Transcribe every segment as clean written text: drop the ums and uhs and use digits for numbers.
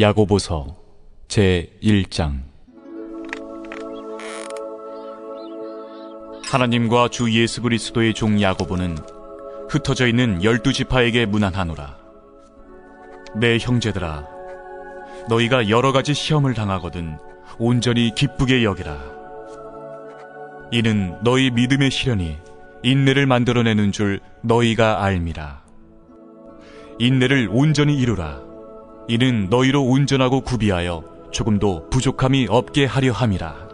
야고보서 제1장. 하나님과 주 예수 그리스도의 종 야고보는 흩어져 있는 12지파에게 문안하노라. 내 형제들아, 너희가 여러 가지 시험을 당하거든 온전히 기쁘게 여기라. 이는 너희 믿음의 시련이 인내를 만들어내는 줄 너희가 알미라. 인내를 온전히 이루라. 이는 너희로 온전하고 구비하여 조금도 부족함이 없게 하려 함이라.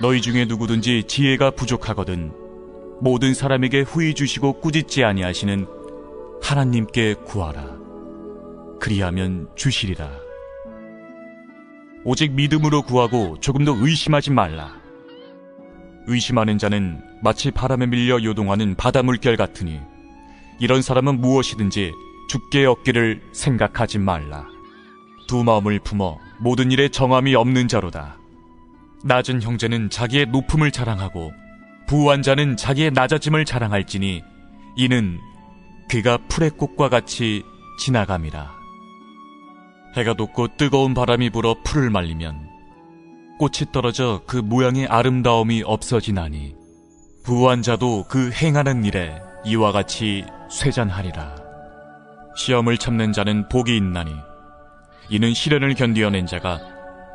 너희 중에 누구든지 지혜가 부족하거든 모든 사람에게 후히 주시고 꾸짖지 아니하시는 하나님께 구하라. 그리하면 주시리라. 오직 믿음으로 구하고 조금도 의심하지 말라. 의심하는 자는 마치 바람에 밀려 요동하는 바다 물결 같으니 이런 사람은 무엇이든지 죽게 얻기를 생각하지 말라. 두 마음을 품어 모든 일에 정함이 없는 자로다. 낮은 형제는 자기의 높음을 자랑하고 부한 자는 자기의 낮아짐을 자랑할지니 이는 그가 풀의 꽃과 같이 지나감이라. 해가 돋고 뜨거운 바람이 불어 풀을 말리면 꽃이 떨어져 그 모양의 아름다움이 없어지나니 부한 자도 그 행하는 일에 이와 같이 쇠잔하리라. 시험을 참는 자는 복이 있나니 이는 시련을 견디어낸 자가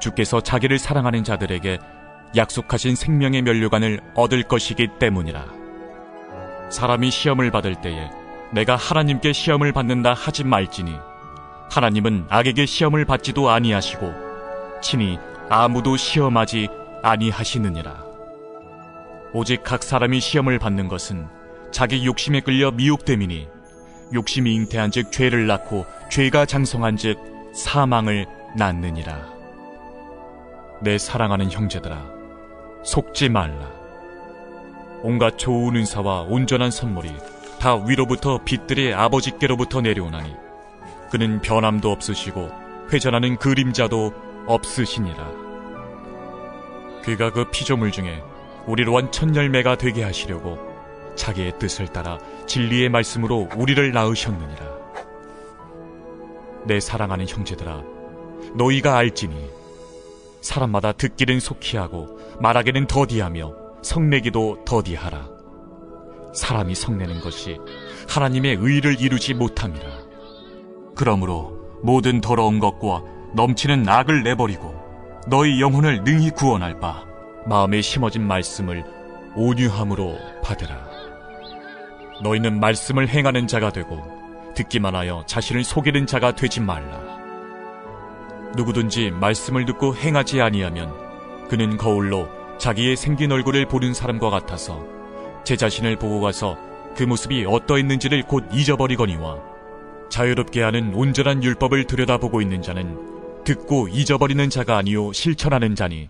주께서 자기를 사랑하는 자들에게 약속하신 생명의 면류관을 얻을 것이기 때문이라. 사람이 시험을 받을 때에 내가 하나님께 시험을 받는다 하지 말지니 하나님은 악에게 시험을 받지도 아니하시고 친히 아무도 시험하지 아니하시느니라. 오직 각 사람이 시험을 받는 것은 자기 욕심에 끌려 미혹됨이니 욕심이 잉태한 즉 죄를 낳고 죄가 장성한 즉 사망을 낳느니라. 내 사랑하는 형제들아, 속지 말라. 온갖 좋은 은사와 온전한 선물이 다 위로부터 빛들의 아버지께로부터 내려오나니 그는 변함도 없으시고 회전하는 그림자도 없으시니라. 그가 그 피조물 중에 우리로 한 첫 열매가 되게 하시려고 자기의 뜻을 따라 진리의 말씀으로 우리를 낳으셨느니라. 내 사랑하는 형제들아, 너희가 알지니 사람마다 듣기는 속히 하고 말하기는 더디하며 성내기도 더디하라. 사람이 성내는 것이 하나님의 의를 이루지 못함이라. 그러므로 모든 더러운 것과 넘치는 악을 내버리고 너희 영혼을 능히 구원할 바 마음에 심어진 말씀을 온유함으로 받으라. 너희는 말씀을 행하는 자가 되고 듣기만 하여 자신을 속이는 자가 되지 말라. 누구든지 말씀을 듣고 행하지 아니하면 그는 거울로 자기의 생긴 얼굴을 보는 사람과 같아서 제 자신을 보고 가서 그 모습이 어떠했는지를 곧 잊어버리거니와 자유롭게 하는 온전한 율법을 들여다보고 있는 자는 듣고 잊어버리는 자가 아니요 실천하는 자니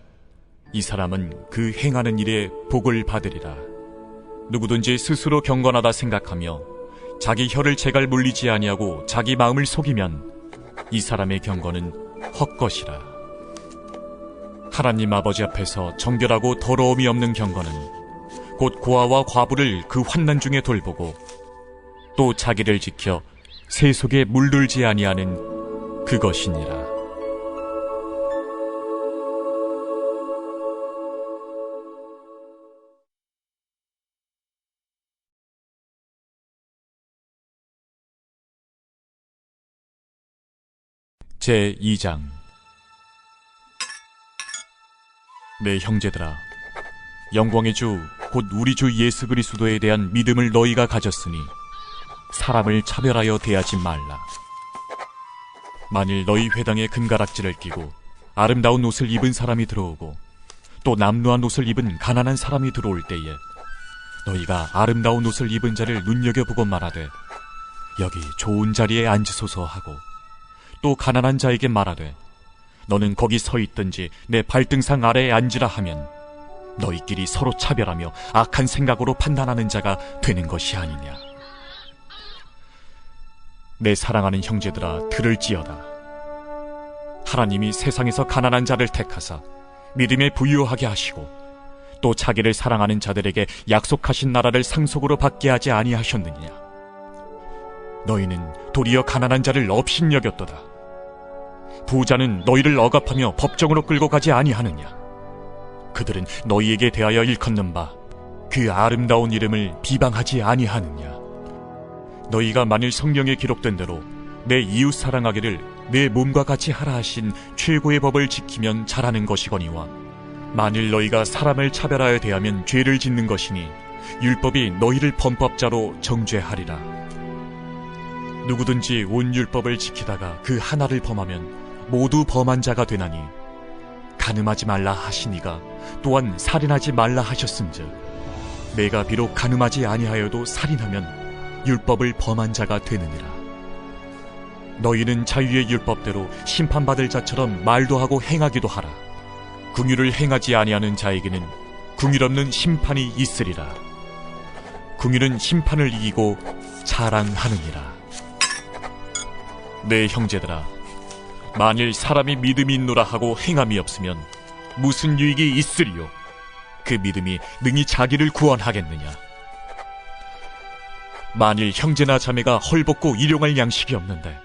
이 사람은 그 행하는 일에 복을 받으리라. 누구든지 스스로 경건하다 생각하며 자기 혀를 제갈 물리지 아니하고 자기 마음을 속이면 이 사람의 경건은 헛것이라. 하나님 아버지 앞에서 정결하고 더러움이 없는 경건은 곧 고아와 과부를 그 환난 중에 돌보고 또 자기를 지켜 새 속에 물들지 아니하는 그것이니라. 제2장. 내 형제들아, 영광의 주 곧 우리 주 예수 그리스도에 대한 믿음을 너희가 가졌으니 사람을 차별하여 대하지 말라. 만일 너희 회당에 금가락지를 끼고 아름다운 옷을 입은 사람이 들어오고 또 남루한 옷을 입은 가난한 사람이 들어올 때에 너희가 아름다운 옷을 입은 자를 눈여겨보고 말하되 여기 좋은 자리에 앉으소서 하고 또 가난한 자에게 말하되 너는 거기 서 있든지 내 발등상 아래에 앉으라 하면 너희끼리 서로 차별하며 악한 생각으로 판단하는 자가 되는 것이 아니냐. 내 사랑하는 형제들아, 들을지어다. 하나님이 세상에서 가난한 자를 택하사 믿음에 부유하게 하시고 또 자기를 사랑하는 자들에게 약속하신 나라를 상속으로 받게 하지 아니하셨느냐. 너희는 도리어 가난한 자를 업신여겼도다. 부자는 너희를 억압하며 법정으로 끌고 가지 아니하느냐? 그들은 너희에게 대하여 일컫는 바 그 아름다운 이름을 비방하지 아니하느냐? 너희가 만일 성경에 기록된 대로 내 이웃 사랑하기를 내 몸과 같이 하라 하신 최고의 법을 지키면 잘하는 것이거니와, 만일 너희가 사람을 차별하여 대하면 죄를 짓는 것이니 율법이 너희를 범법자로 정죄하리라. 누구든지 온 율법을 지키다가 그 하나를 범하면 모두 범한 자가 되나니, 간음하지 말라 하시니가 또한 살인하지 말라 하셨은즉 내가 비록 간음하지 아니하여도 살인하면 율법을 범한 자가 되느니라. 너희는 자유의 율법대로 심판받을 자처럼 말도 하고 행하기도 하라. 긍휼을 행하지 아니하는 자에게는 긍휼 없는 심판이 있으리라. 긍휼은 심판을 이기고 자랑하느니라. 내 형제들아, 만일 사람이 믿음이 있노라 하고 행함이 없으면 무슨 유익이 있으리요? 그 믿음이 능히 자기를 구원하겠느냐? 만일 형제나 자매가 헐벗고 일용할 양식이 없는데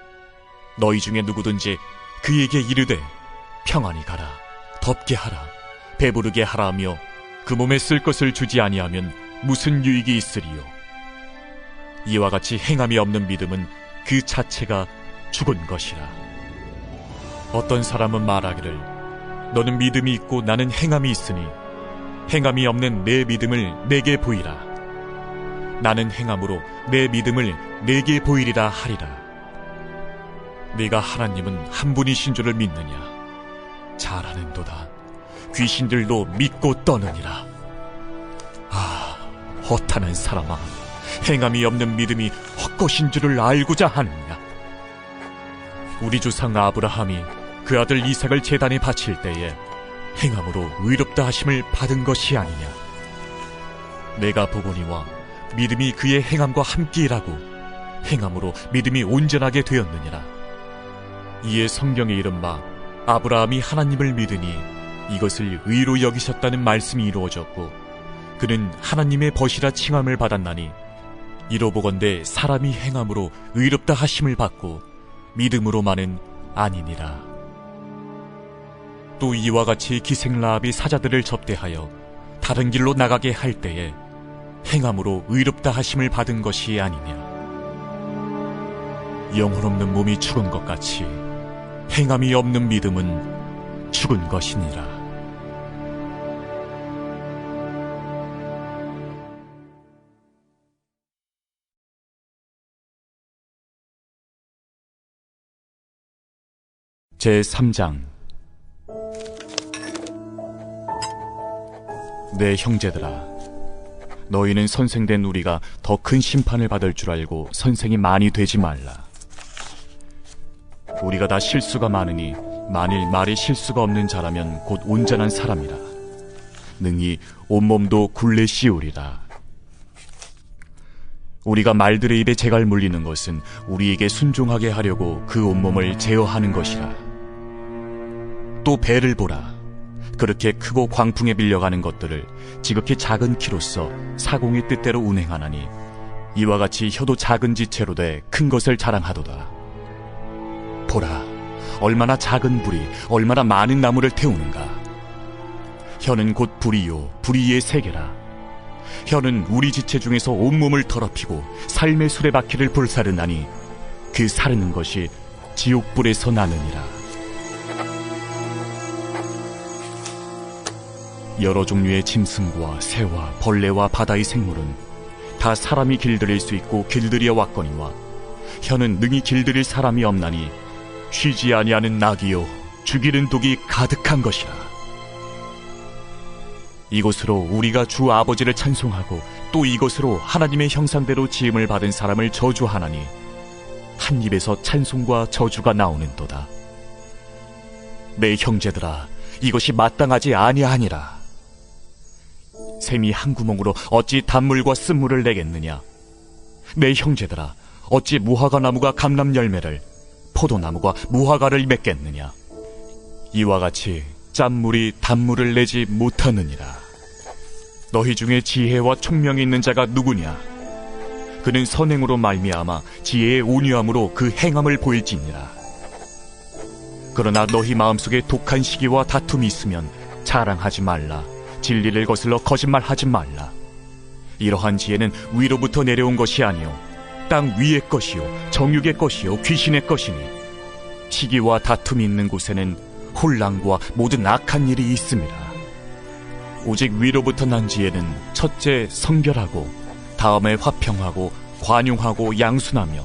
너희 중에 누구든지 그에게 이르되 평안히 가라, 덥게 하라, 배부르게 하라 하며 그 몸에 쓸 것을 주지 아니하면 무슨 유익이 있으리요? 이와 같이 행함이 없는 믿음은 그 자체가 죽은 것이라. 어떤 사람은 말하기를 너는 믿음이 있고 나는 행함이 있으니 행함이 없는 내 믿음을 내게 보이라. 나는 행함으로 내 믿음을 내게 보이리라 하리라. 네가 하나님은 한 분이신 줄을 믿느냐? 잘하는도다. 귀신들도 믿고 떠느니라. 아, 허탄한 사람아, 행함이 없는 믿음이 헛것인 줄을 알고자 하느냐? 우리 조상 아브라함이 그 아들 이삭을 제단에 바칠 때에 행함으로 의롭다 하심을 받은 것이 아니냐? 내가 보거니와 믿음이 그의 행함과 함께 일하고 행함으로 믿음이 온전하게 되었느니라. 이에 성경에 이른바 아브라함이 하나님을 믿으니 이것을 의로 여기셨다는 말씀이 이루어졌고, 그는 하나님의 벗이라 칭함을 받았나니, 이로 보건대 사람이 행함으로 의롭다 하심을 받고 믿음으로만은 아니니라. 또 이와 같이 기생라합이 사자들을 접대하여 다른 길로 나가게 할 때에 행함으로 의롭다 하심을 받은 것이 아니냐? 영혼 없는 몸이 죽은 것 같이 행함이 없는 믿음은 죽은 것이니라. 제3장. 내 형제들아, 너희는 선생된 우리가 더 큰 심판을 받을 줄 알고 선생이 많이 되지 말라. 우리가 다 실수가 많으니 만일 말이 실수가 없는 자라면 곧 온전한 사람이라. 능히 온몸도 굴레 씌우리라. 우리가 말들의 입에 재갈 물리는 것은 우리에게 순종하게 하려고 그 온몸을 제어하는 것이라. 또 배를 보라. 그렇게 크고 광풍에 밀려가는 것들을 지극히 작은 키로써 사공의 뜻대로 운행하나니, 이와 같이 혀도 작은 지체로 돼 큰 것을 자랑하도다. 보라, 얼마나 작은 불이 얼마나 많은 나무를 태우는가. 혀는 곧 불이요 불이의 세계라. 혀는 우리 지체 중에서 온몸을 더럽히고 삶의 수레바퀴를 불사르나니 그 사르는 것이 지옥불에서 나느니라. 여러 종류의 짐승과 새와 벌레와 바다의 생물은 다 사람이 길들일 수 있고 길들여 왔거니와, 혀는 능히 길들일 사람이 없나니 쉬지 아니하는 낙이요 죽이는 독이 가득한 것이라. 이것으로 우리가 주 아버지를 찬송하고 또 이것으로 하나님의 형상대로 지음을 받은 사람을 저주하나니 한 입에서 찬송과 저주가 나오는도다. 내 형제들아, 이것이 마땅하지 아니하니라. 샘이 한 구멍으로 어찌 단물과 쓴물을 내겠느냐? 내 형제들아, 어찌 무화과 나무가 감람 열매를, 포도나무가 무화과를 맺겠느냐? 이와 같이 짠물이 단물을 내지 못하느니라. 너희 중에 지혜와 총명이 있는 자가 누구냐? 그는 선행으로 말미암아 지혜의 온유함으로 그 행함을 보일지니라. 그러나 너희 마음속에 독한 시기와 다툼이 있으면 자랑하지 말라. 진리를 거슬러 거짓말하지 말라. 이러한 지혜는 위로부터 내려온 것이 아니요 땅 위의 것이요 정욕의 것이요 귀신의 것이니 시기와 다툼이 있는 곳에는 혼란과 모든 악한 일이 있습니다. 오직 위로부터 난 지혜는 첫째 성결하고 다음에 화평하고 관용하고 양순하며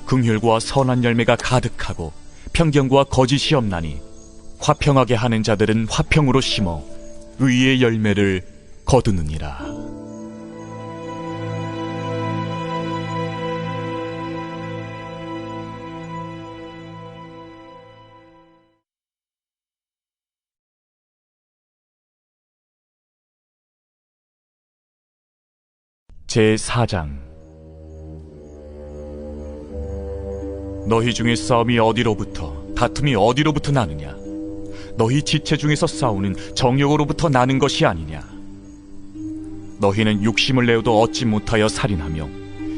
긍휼과 선한 열매가 가득하고 편견과 거짓이 없나니 화평하게 하는 자들은 화평으로 심어 의의 열매를 거두느니라. 제4장. 너희 중에 싸움이 어디로부터 다툼이 어디로부터 나느냐? 너희 지체 중에서 싸우는 정욕으로부터 나는 것이 아니냐? 너희는 욕심을 내어도 얻지 못하여 살인하며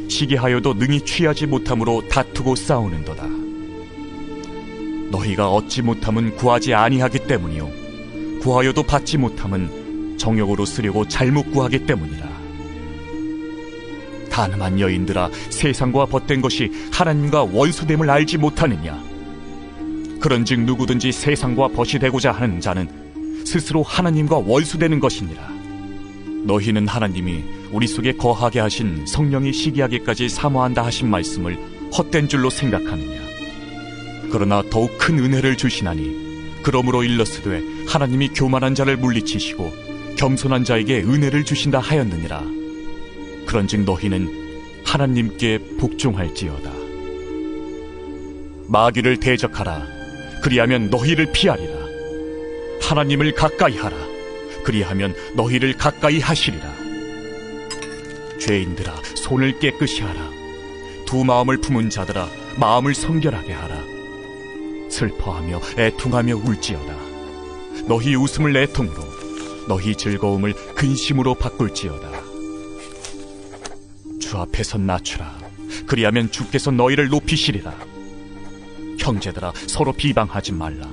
시기하여도 능히 취하지 못함으로 다투고 싸우는도다. 너희가 얻지 못함은 구하지 아니하기 때문이요 구하여도 받지 못함은 정욕으로 쓰려고 잘못 구하기 때문이라. 가늠한 여인들아, 세상과 벗된 것이 하나님과 원수됨을 알지 못하느냐? 그런즉 누구든지 세상과 벗이 되고자 하는 자는 스스로 하나님과 원수되는 것이니라. 너희는 하나님이 우리 속에 거하게 하신 성령이 시기하기까지 사모한다 하신 말씀을 헛된 줄로 생각하느냐? 그러나 더욱 큰 은혜를 주시나니 그러므로 일렀으되 하나님이 교만한 자를 물리치시고 겸손한 자에게 은혜를 주신다 하였느니라. 그런즉 너희는 하나님께 복종할지어다. 마귀를 대적하라. 그리하면 너희를 피하리라. 하나님을 가까이 하라. 그리하면 너희를 가까이 하시리라. 죄인들아, 손을 깨끗이 하라. 두 마음을 품은 자들아, 마음을 성결하게 하라. 슬퍼하며 애통하며 울지어다. 너희 웃음을 애통으로, 너희 즐거움을 근심으로 바꿀지어다. 주 앞에서 낮추라. 그리하면 주께서 너희를 높이시리라. 형제들아, 서로 비방하지 말라.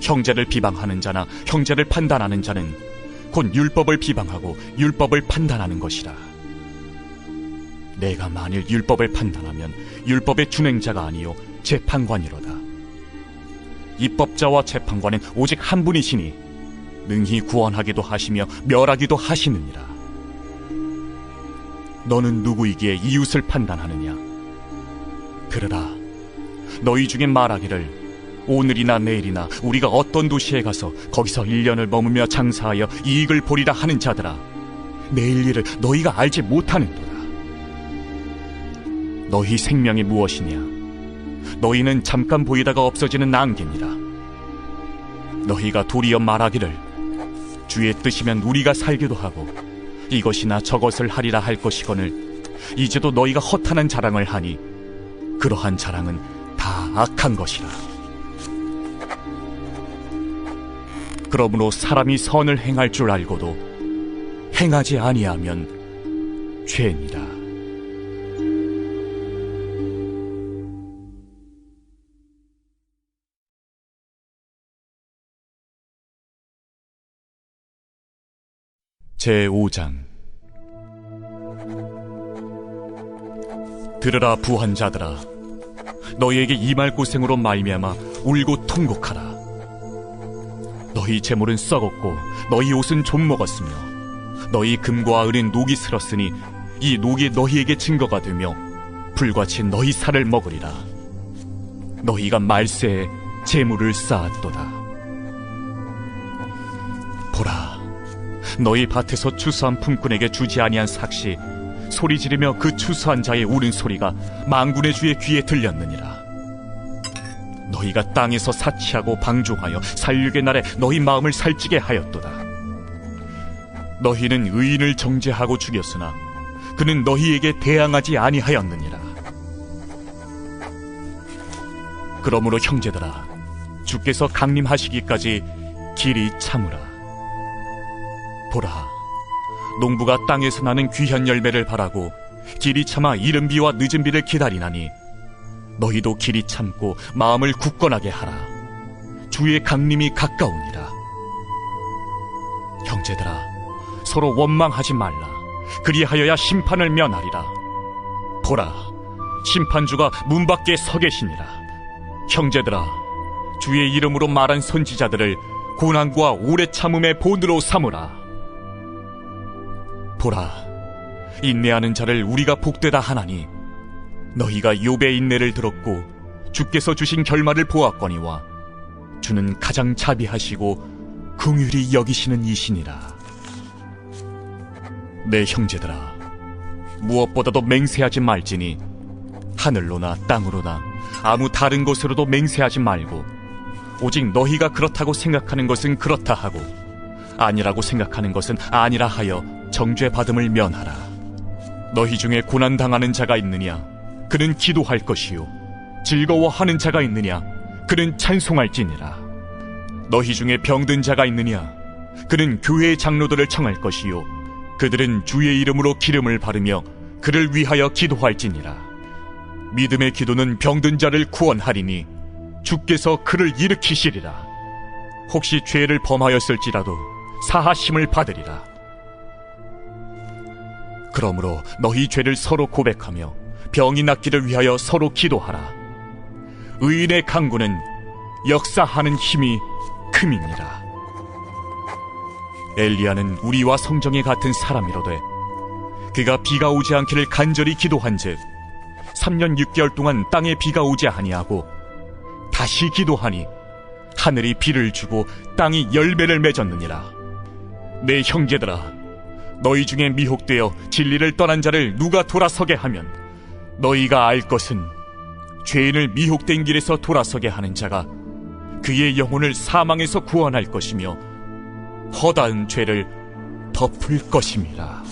형제를 비방하는 자나 형제를 판단하는 자는 곧 율법을 비방하고 율법을 판단하는 것이라. 내가 만일 율법을 판단하면 율법의 준행자가 아니요 재판관이로다. 입법자와 재판관은 오직 한 분이시니 능히 구원하기도 하시며 멸하기도 하시느니라. 너는 누구이기에 이웃을 판단하느냐? 들으라. 너희 중에 말하기를 오늘이나 내일이나 우리가 어떤 도시에 가서 거기서 1년을 머무며 장사하여 이익을 보리라 하는 자들아, 내일 일을 너희가 알지 못하는도다. 너희 생명이 무엇이냐? 너희는 잠깐 보이다가 없어지는 안개니라. 너희가 도리어 말하기를 주의 뜻이면 우리가 살기도 하고 이것이나 저것을 하리라 할 것이거늘 이제도 너희가 허탄한 자랑을 하니 그러한 자랑은 다 악한 것이라. 그러므로 사람이 선을 행할 줄 알고도 행하지 아니하면 죄니라. 제5장. 들으라 부한 자들아, 너희에게 임할 고생으로 말미암아 울고 통곡하라. 너희 재물은 썩었고 너희 옷은 좀 먹었으며 너희 금과 은은 녹이 슬었으니 이 녹이 너희에게 증거가 되며 불같이 너희 살을 먹으리라. 너희가 말세에 재물을 쌓았도다. 보라, 너희 밭에서 추수한 품꾼에게 주지 아니한 삭시 소리 지르며 그 추수한 자의 우는 소리가 만군의 주의 귀에 들렸느니라. 너희가 땅에서 사치하고 방종하여 살육의 날에 너희 마음을 살찌게 하였도다. 너희는 의인을 정죄하고 죽였으나 그는 너희에게 대항하지 아니하였느니라. 그러므로 형제들아, 주께서 강림하시기까지 길이 참으라. 보라, 농부가 땅에서 나는 귀한 열매를 바라고 길이 참아 이른 비와 늦은 비를 기다리나니 너희도 길이 참고 마음을 굳건하게 하라. 주의 강림이 가까우니라. 형제들아, 서로 원망하지 말라. 그리하여야 심판을 면하리라. 보라, 심판주가 문 밖에 서 계시니라. 형제들아, 주의 이름으로 말한 선지자들을 고난과 오래 참음의 본으로 삼으라. 보라, 인내하는 자를 우리가 복되다 하나니 너희가 욥의 인내를 들었고 주께서 주신 결말을 보았거니와 주는 가장 자비하시고 긍휼히 여기시는 이시니라. 내 형제들아, 무엇보다도 맹세하지 말지니 하늘로나 땅으로나 아무 다른 곳으로도 맹세하지 말고 오직 너희가 그렇다고 생각하는 것은 그렇다 하고 아니라고 생각하는 것은 아니라 하여 정죄받음을 면하라. 너희 중에 고난당하는 자가 있느냐? 그는 기도할 것이요 즐거워하는 자가 있느냐? 그는 찬송할지니라. 너희 중에 병든 자가 있느냐? 그는 교회의 장로들을 청할 것이요 그들은 주의 이름으로 기름을 바르며 그를 위하여 기도할지니라. 믿음의 기도는 병든 자를 구원하리니 주께서 그를 일으키시리라. 혹시 죄를 범하였을지라도 사하심을 받으리라. 그러므로 너희 죄를 서로 고백하며 병이 낫기를 위하여 서로 기도하라. 의인의 강구는 역사하는 힘이 큼이니라. 엘리야는 우리와 성정에 같은 사람이로되 그가 비가 오지 않기를 간절히 기도한즉 3년 6개월 동안 땅에 비가 오지 아니하고 다시 기도하니 하늘이 비를 주고 땅이 열매를 맺었느니라. 내 형제들아, 너희 중에 미혹되어 진리를 떠난 자를 누가 돌아서게 하면 너희가 알 것은 죄인을 미혹된 길에서 돌아서게 하는 자가 그의 영혼을 사망에서 구원할 것이며 허다한 죄를 덮을 것임이라.